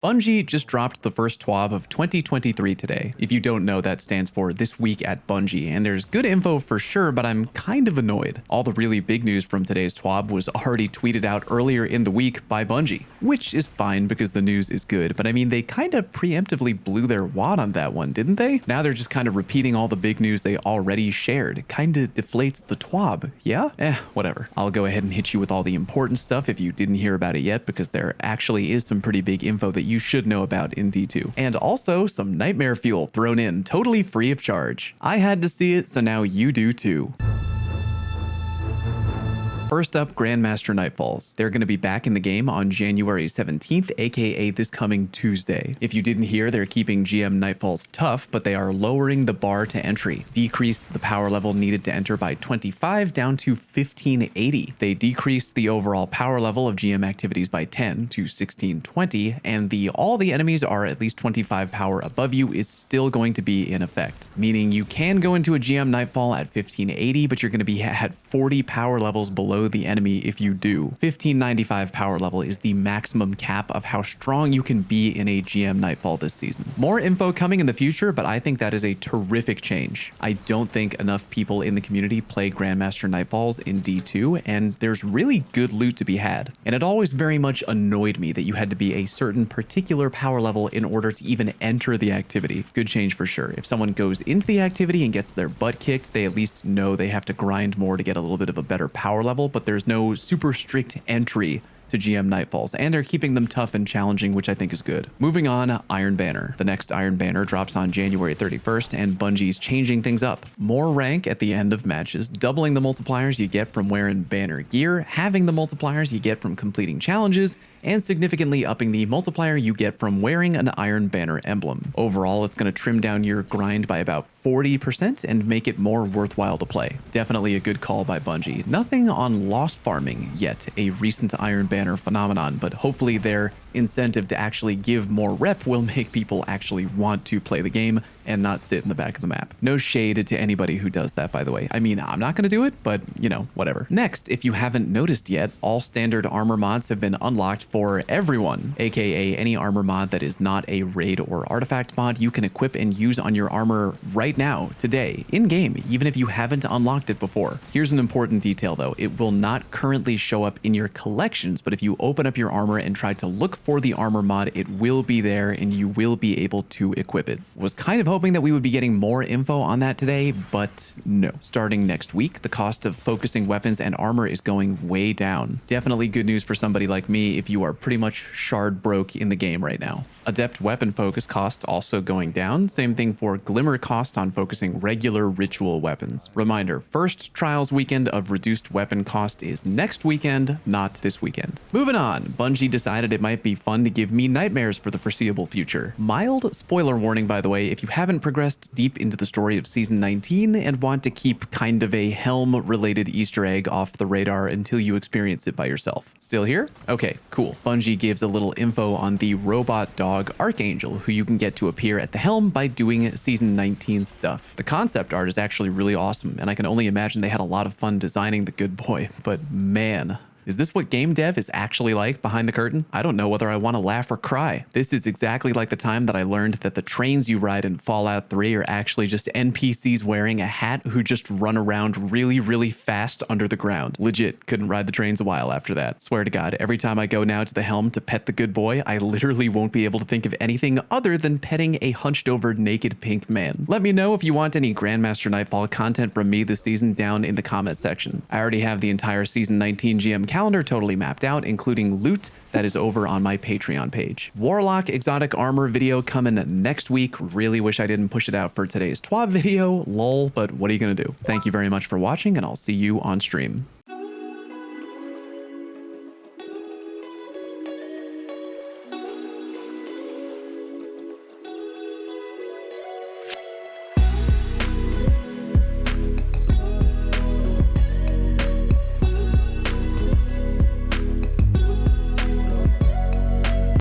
Bungie just dropped the first TWAB of 2023 today. If you don't know, that stands for This Week at Bungie, and there's good info for sure, but I'm kind of annoyed. All the really big news from today's TWAB was already tweeted out earlier in the week by Bungie, which is fine because the news is good, but I mean, they kind of preemptively blew their wad on that one, didn't they? Now they're just kind of repeating all the big news they already shared. Kinda deflates the TWAB, yeah? Whatever. I'll go ahead and hit you with all the important stuff if you didn't hear about it yet, because there actually is some pretty big info that you should know about in D2. And also some nightmare fuel thrown in totally free of charge. I had to see it, so now you do too. First up, Grandmaster Nightfalls. They're going to be back in the game on January 17th, aka this coming Tuesday. If you didn't hear, they're keeping GM Nightfalls tough, but they are lowering the bar to entry. Decreased the power level needed to enter by 25 down to 1580. They decreased the overall power level of GM activities by 10 to 1620, and all the enemies are at least 25 power above you is still going to be in effect. Meaning you can go into a GM Nightfall at 1580, but you're going to be at 40 power levels below the enemy if you do. 1595 power level is the maximum cap of how strong you can be in a GM Nightfall this season. More info coming in the future, but I think that is a terrific change. I don't think enough people in the community play Grandmaster Nightfalls in D2, and there's really good loot to be had. And it always very much annoyed me that you had to be a certain particular power level in order to even enter the activity. Good change for sure. If someone goes into the activity and gets their butt kicked, they at least know they have to grind more to get a little bit of a better power level, but there's no super strict entry to GM Nightfalls, and they're keeping them tough and challenging, which I think is good. Moving on, Iron Banner. The next Iron Banner drops on January 31st, and Bungie's changing things up. More rank at the end of matches, doubling the multipliers you get from wearing banner gear, having the multipliers you get from completing challenges, and significantly upping the multiplier you get from wearing an Iron Banner emblem. Overall, it's going to trim down your grind by about 40% and make it more worthwhile to play. Definitely a good call by Bungie. Nothing on lost farming yet, a recent Iron Banner phenomenon, but hopefully their incentive to actually give more rep will make people actually want to play the game and not sit in the back of the map. No shade to anybody who does that, by the way. I mean, I'm not going to do it, but you know, whatever. Next, if you haven't noticed yet, all standard armor mods have been unlocked for everyone, aka any armor mod that is not a raid or artifact mod you can equip and use on your armor right now, today, in-game, even if you haven't unlocked it before. Here's an important detail though. It will not currently show up in your collections, but if you open up your armor and try to look for the armor mod, it will be there and you will be able to equip it. Was kind of hoping that we would be getting more info on that today, but no. Starting next week, the cost of focusing weapons and armor is going way down. Definitely good news for somebody like me if you are pretty much shard broke in the game right now. Adept weapon focus cost also going down. Same thing for glimmer cost on focusing regular ritual weapons. Reminder, first trials weekend of reduced weapon cost is next weekend, not this weekend. Moving on, Bungie decided it might be fun to give me nightmares for the foreseeable future. Mild spoiler warning, by the way, if you haven't progressed deep into the story of season 19 and want to keep kind of a helm related Easter egg off the radar until you experience it by yourself. Still here? Okay, cool. Bungie gives a little info on the robot dog Archangel, who you can get to appear at the helm by doing season 19 stuff. The concept art is actually really awesome, and I can only imagine they had a lot of fun designing the good boy, but man, is this what game dev is actually like behind the curtain? I don't know whether I want to laugh or cry. This is exactly like the time that I learned that the trains you ride in Fallout 3 are actually just NPCs wearing a hat who just run around really, really fast under the ground. Legit, couldn't ride the trains a while after that. Swear to God, every time I go now to the helm to pet the good boy, I literally won't be able to think of anything other than petting a hunched over naked pink man. Let me know if you want any Grandmaster Nightfall content from me this season down in the comment section. I already have the entire season 19 GM calendar totally mapped out, including loot that is over on my Patreon page. Warlock exotic armor video coming next week. Really wish I didn't push it out for today's TWAB video, lol, but what are you gonna do? Thank you very much for watching, and I'll see you on stream.